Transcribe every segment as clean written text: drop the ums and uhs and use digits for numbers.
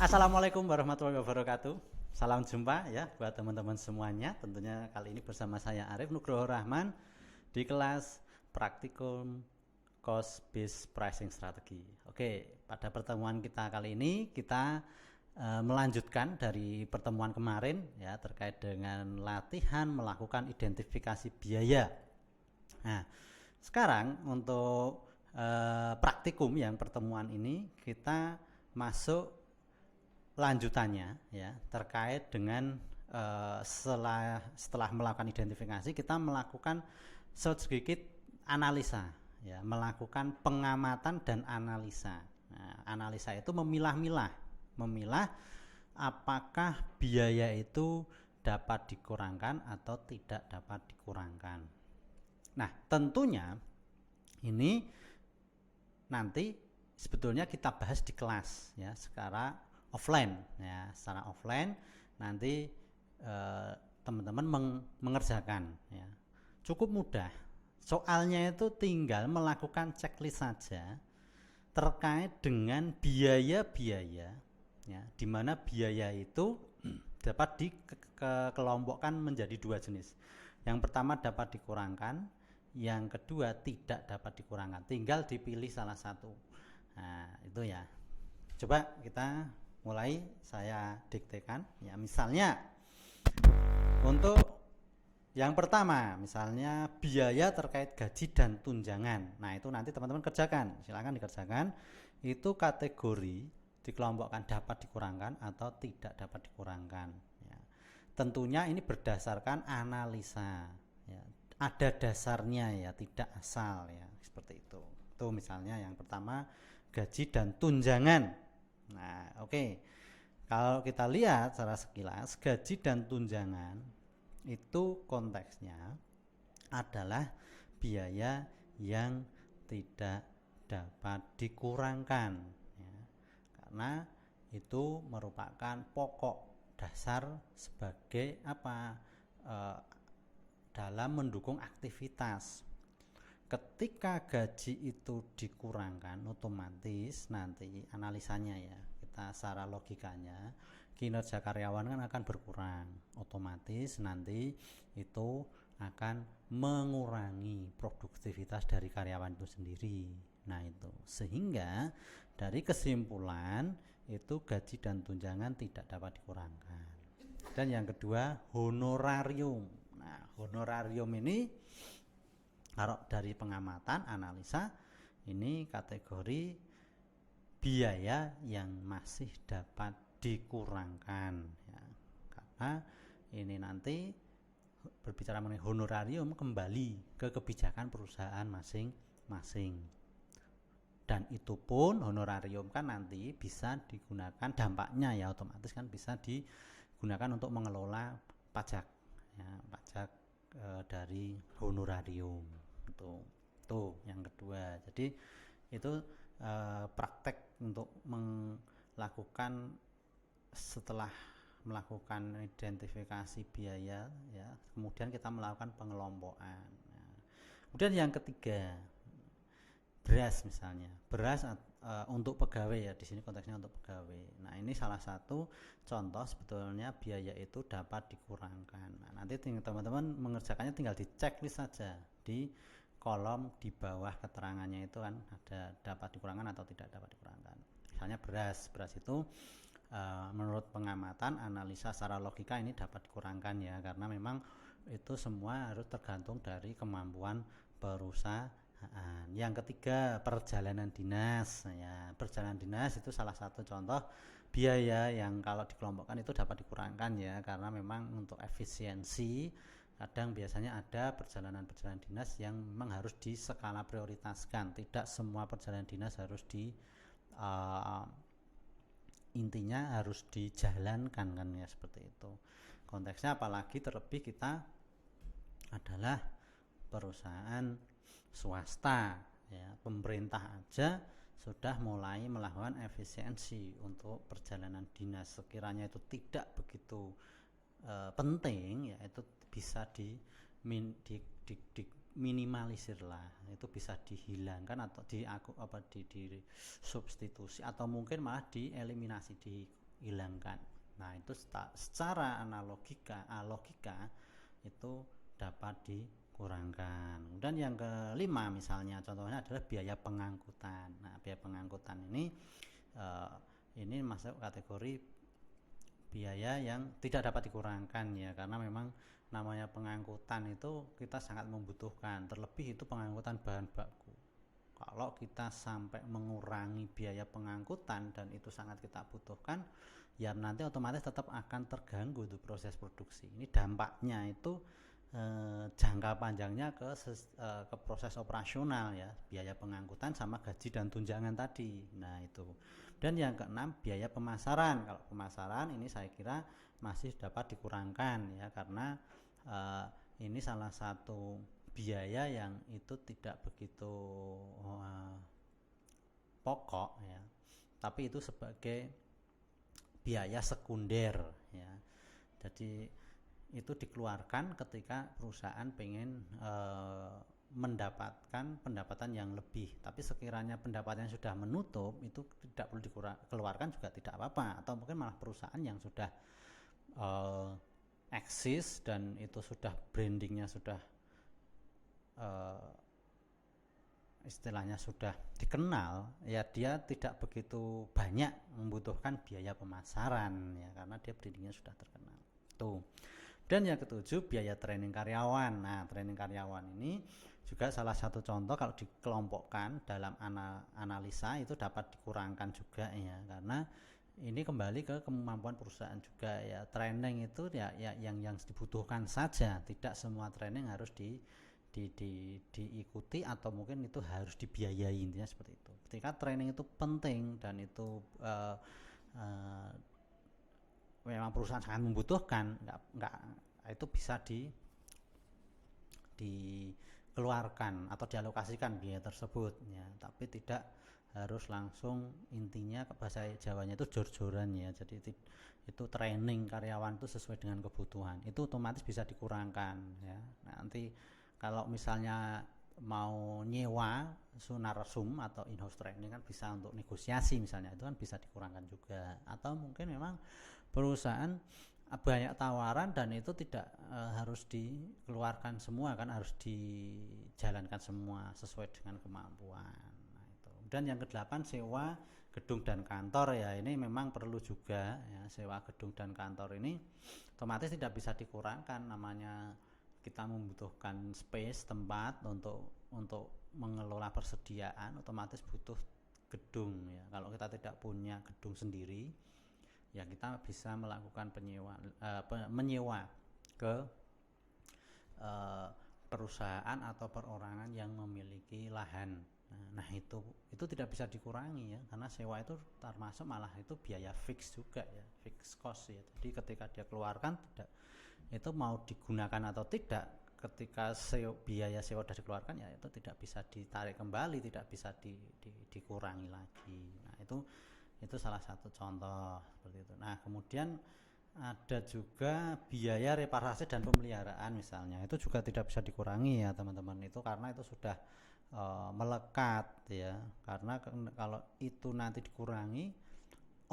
Assalamualaikum warahmatullahi wabarakatuh. Salam jumpa ya buat teman-teman semuanya. Tentunya kali ini bersama saya Arif Nugroho Rahman di kelas Praktikum Cost Based Pricing Strategy. Oke, pada pertemuan kita kali ini kita melanjutkan dari pertemuan kemarin ya terkait dengan latihan melakukan identifikasi biaya. Nah, sekarang untuk praktikum yang pertemuan ini kita masuk lanjutannya ya terkait dengan setelah melakukan identifikasi kita melakukan sedikit analisa ya, melakukan pengamatan dan analisa. Nah, analisa itu memilah apakah biaya itu dapat dikurangkan atau tidak dapat dikurangkan. Nah, tentunya ini nanti sebetulnya kita bahas di kelas ya secara offline ya, secara offline nanti teman-teman mengerjakan ya. Cukup mudah. Soalnya itu tinggal melakukan checklist saja terkait dengan biaya-biaya ya, di mana biaya itu dapat dikelompokkan menjadi dua jenis. Yang pertama dapat dikurangkan, yang kedua tidak dapat dikurangkan. Tinggal dipilih salah satu. Nah, itu ya. Coba kita mulai, saya diktekan ya, misalnya untuk yang pertama misalnya biaya terkait gaji dan tunjangan. Nah, itu nanti teman-teman kerjakan, silakan dikerjakan. Itu kategori dikelompokkan dapat dikurangkan atau tidak dapat dikurangkan ya. Tentunya ini berdasarkan analisa ya. Ada dasarnya ya, tidak asal ya, seperti itu. Itu misalnya yang pertama gaji dan tunjangan. Nah, oke. Kalau kita lihat secara sekilas, gaji dan tunjangan itu konteksnya adalah biaya yang tidak dapat dikurangkan ya. Karena itu merupakan pokok dasar sebagai apa? Dalam mendukung aktivitas. Ketika gaji itu dikurangkan, otomatis nanti analisanya ya, kita secara logikanya kinerja karyawan kan akan berkurang, otomatis nanti itu akan mengurangi produktivitas dari karyawan itu sendiri. Nah, itu sehingga dari kesimpulan itu gaji dan tunjangan tidak dapat dikurangkan. Dan yang kedua honorarium. Nah, honorarium ini kalau dari pengamatan analisa ini kategori biaya yang masih dapat dikurangkan ya. Karena ini nanti berbicara mengenai honorarium kembali ke kebijakan perusahaan masing-masing. Dan itu pun honorarium kan nanti bisa digunakan, dampaknya ya otomatis kan bisa digunakan untuk mengelola pajak ya, pajak dari honorarium. Itu yang kedua. Jadi itu praktek untuk melakukan setelah melakukan identifikasi biaya ya, kemudian kita melakukan pengelompokan ya. Kemudian yang ketiga beras, misalnya beras untuk pegawai ya, di sini konteksnya untuk pegawai. Nah, ini salah satu contoh sebetulnya biaya itu dapat dikurangkan. Nah, nanti teman-teman mengerjakannya tinggal di checklist saja di kolom di bawah keterangannya itu kan ada dapat dikurangkan atau tidak dapat dikurangkan. Misalnya beras itu menurut pengamatan analisa secara logika ini dapat dikurangkan ya, karena memang itu semua harus tergantung dari kemampuan perusahaan. Yang ketiga perjalanan dinas ya, perjalanan dinas itu salah satu contoh biaya yang kalau dikelompokkan itu dapat dikurangkan ya, karena memang untuk efisiensi kadang biasanya ada perjalanan dinas yang memang harus di skala prioritaskan. Tidak semua perjalanan dinas harus intinya harus dijalankan kan ya, seperti itu konteksnya. Apalagi terlebih kita adalah perusahaan swasta ya, pemerintah aja sudah mulai melakukan efisiensi untuk perjalanan dinas. Sekiranya itu tidak begitu penting ya, itu bisa minimalisir lah, itu bisa dihilangkan atau di substitusi atau mungkin malah dieliminasi, dihilangkan. Nah, itu secara logika itu dapat dikurangkan. Dan yang kelima misalnya contohnya adalah biaya pengangkutan. Nah, biaya pengangkutan ini masuk kategori biaya yang tidak dapat dikurangkan ya, karena memang namanya pengangkutan itu kita sangat membutuhkan, terlebih itu pengangkutan bahan baku. Kalau kita sampai mengurangi biaya pengangkutan dan itu sangat kita butuhkan, ya nanti otomatis tetap akan terganggu tuh proses produksi. Ini dampaknya itu jangka panjangnya ke proses operasional ya, biaya pengangkutan sama gaji dan tunjangan tadi. Nah itu. Dan yang keenam, biaya pemasaran. Kalau pemasaran ini saya kira masih dapat dikurangkan ya, karena ini salah satu biaya yang itu tidak begitu pokok ya, tapi itu sebagai biaya sekunder ya. Jadi itu dikeluarkan ketika perusahaan pengen mendapatkan pendapatan yang lebih, tapi sekiranya pendapatan sudah menutup itu tidak perlu dikeluarkan juga tidak apa-apa, atau mungkin malah perusahaan yang sudah eksis dan itu sudah brandingnya sudah istilahnya sudah dikenal ya, dia tidak begitu banyak membutuhkan biaya pemasaran ya, karena dia brandingnya sudah terkenal tuh. Dan yang ketujuh, biaya training karyawan. Nah, training karyawan ini juga salah satu contoh kalau dikelompokkan dalam analisa itu dapat dikurangkan juga ya, karena ini kembali ke kemampuan perusahaan juga ya. Training itu ya yang dibutuhkan saja, tidak semua training harus diikuti atau mungkin itu harus dibiayai, intinya seperti itu. Ketika training itu penting dan itu memang perusahaan sangat membutuhkan, itu bisa dikeluarkan atau dialokasikan biaya tersebut ya, tapi tidak harus langsung, intinya bahasa Jawanya itu jor-joran ya. Jadi itu training karyawan itu sesuai dengan kebutuhan, itu otomatis bisa dikurangkan ya. Nanti kalau misalnya mau nyewa sunarsum atau in-house training kan bisa untuk negosiasi misalnya, itu kan bisa dikurangkan juga. Atau mungkin memang perusahaan banyak tawaran dan itu tidak harus dikeluarkan semua, kan harus dijalankan semua sesuai dengan kemampuan. Nah, itu. Dan yang kedelapan, sewa gedung dan kantor ya, ini memang perlu juga ya. Sewa gedung dan kantor ini otomatis tidak bisa dikurangkan, namanya kita membutuhkan space, tempat untuk mengelola persediaan, otomatis butuh gedung ya. Kalau kita tidak punya gedung sendiri ya, kita bisa melakukan menyewa ke perusahaan atau perorangan yang memiliki lahan. Nah itu tidak bisa dikurangi ya, karena sewa itu termasuk malah itu biaya fix juga ya, fix cost ya. Jadi ketika dia keluarkan, tidak itu mau digunakan atau tidak, ketika biaya sewa sudah dikeluarkan ya itu tidak bisa ditarik kembali, tidak bisa dikurangi lagi. Nah itu salah satu contoh seperti itu. Nah kemudian ada juga biaya reparasi dan pemeliharaan misalnya, itu juga tidak bisa dikurangi ya teman-teman, itu karena itu sudah melekat ya, karena kalau itu nanti dikurangi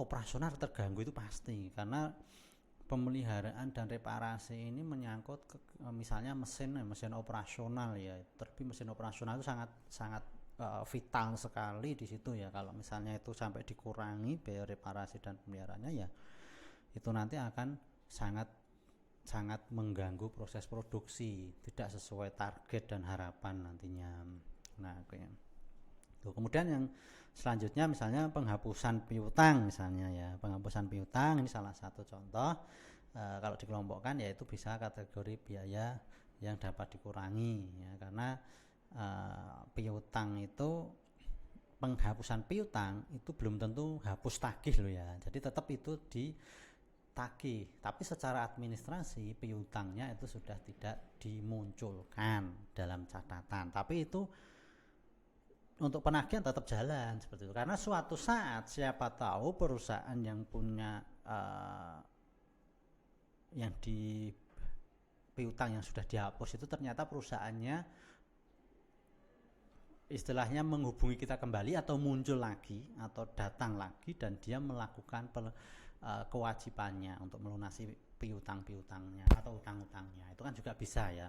operasional terganggu itu pasti, karena pemeliharaan dan reparasi ini menyangkut misalnya mesin operasional ya, terlebih mesin operasional itu sangat vital sekali di situ ya. Kalau misalnya itu sampai dikurangi biaya reparasi dan pemeliharaannya ya, itu nanti akan sangat mengganggu proses produksi, tidak sesuai target dan harapan nantinya. Nah, kemudian yang selanjutnya misalnya penghapusan piutang misalnya ya, penghapusan piutang ini salah satu contoh. Kalau dikelompokkan ya itu bisa kategori biaya yang dapat dikurangi ya, karena piutang itu, penghapusan piutang itu belum tentu hapus tagih loh ya, jadi tetap itu ditagih, tapi secara administrasi piutangnya itu sudah tidak dimunculkan dalam catatan, tapi itu untuk penagihan tetap jalan seperti itu, karena suatu saat siapa tahu perusahaan yang punya yang di piutang yang sudah dihapus itu ternyata perusahaannya istilahnya menghubungi kita kembali atau muncul lagi atau datang lagi dan dia melakukan kewajibannya untuk melunasi piutang-piutangnya atau utang-utangnya, itu kan juga bisa ya.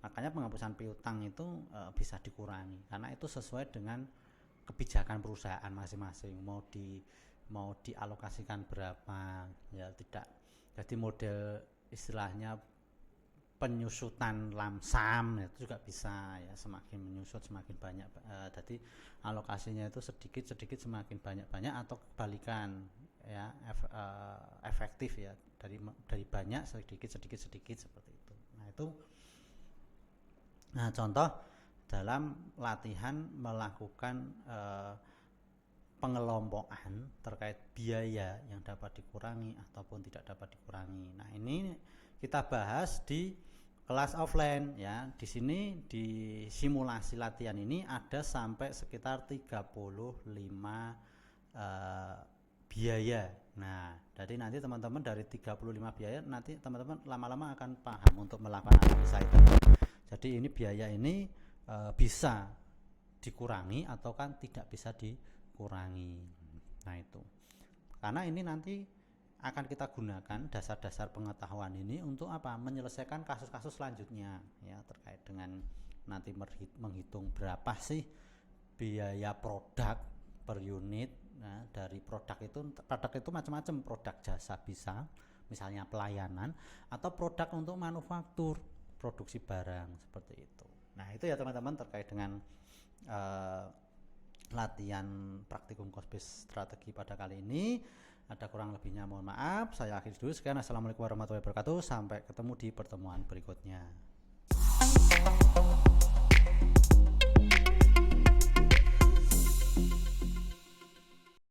Makanya penghapusan piutang itu bisa dikurangi karena itu sesuai dengan kebijakan perusahaan masing-masing, mau dialokasikan berapa ya, tidak jadi model istilahnya penyusutan lamsam itu juga bisa ya, semakin menyusut semakin banyak, jadi alokasinya itu sedikit semakin banyak atau kebalikan ya, efektif ya, dari banyak sedikit seperti itu. Nah contoh dalam latihan melakukan pengelompokan terkait biaya yang dapat dikurangi ataupun tidak dapat dikurangi. Nah ini kita bahas di kelas offline ya. Di sini di simulasi latihan ini ada sampai sekitar 35 biaya. Nah, jadi nanti teman-teman dari 35 biaya nanti teman-teman lama-lama akan paham untuk melakukan analisa itu. Jadi ini biaya ini bisa dikurangi atau kan tidak bisa dikurangi. Nah itu. Karena ini nanti akan kita gunakan dasar-dasar pengetahuan ini untuk apa? Menyelesaikan kasus-kasus selanjutnya ya, terkait dengan nanti menghitung berapa sih biaya produk per unit. Nah, dari produk itu macam-macam, produk jasa bisa, misalnya pelayanan, atau produk untuk manufaktur, produksi barang seperti itu. Nah itu ya teman-teman terkait dengan latihan praktikum cost based strategi pada kali ini. Ada kurang lebihnya mohon maaf, saya akhiri dulu. Sekian, assalamualaikum warahmatullahi wabarakatuh, sampai ketemu di pertemuan berikutnya.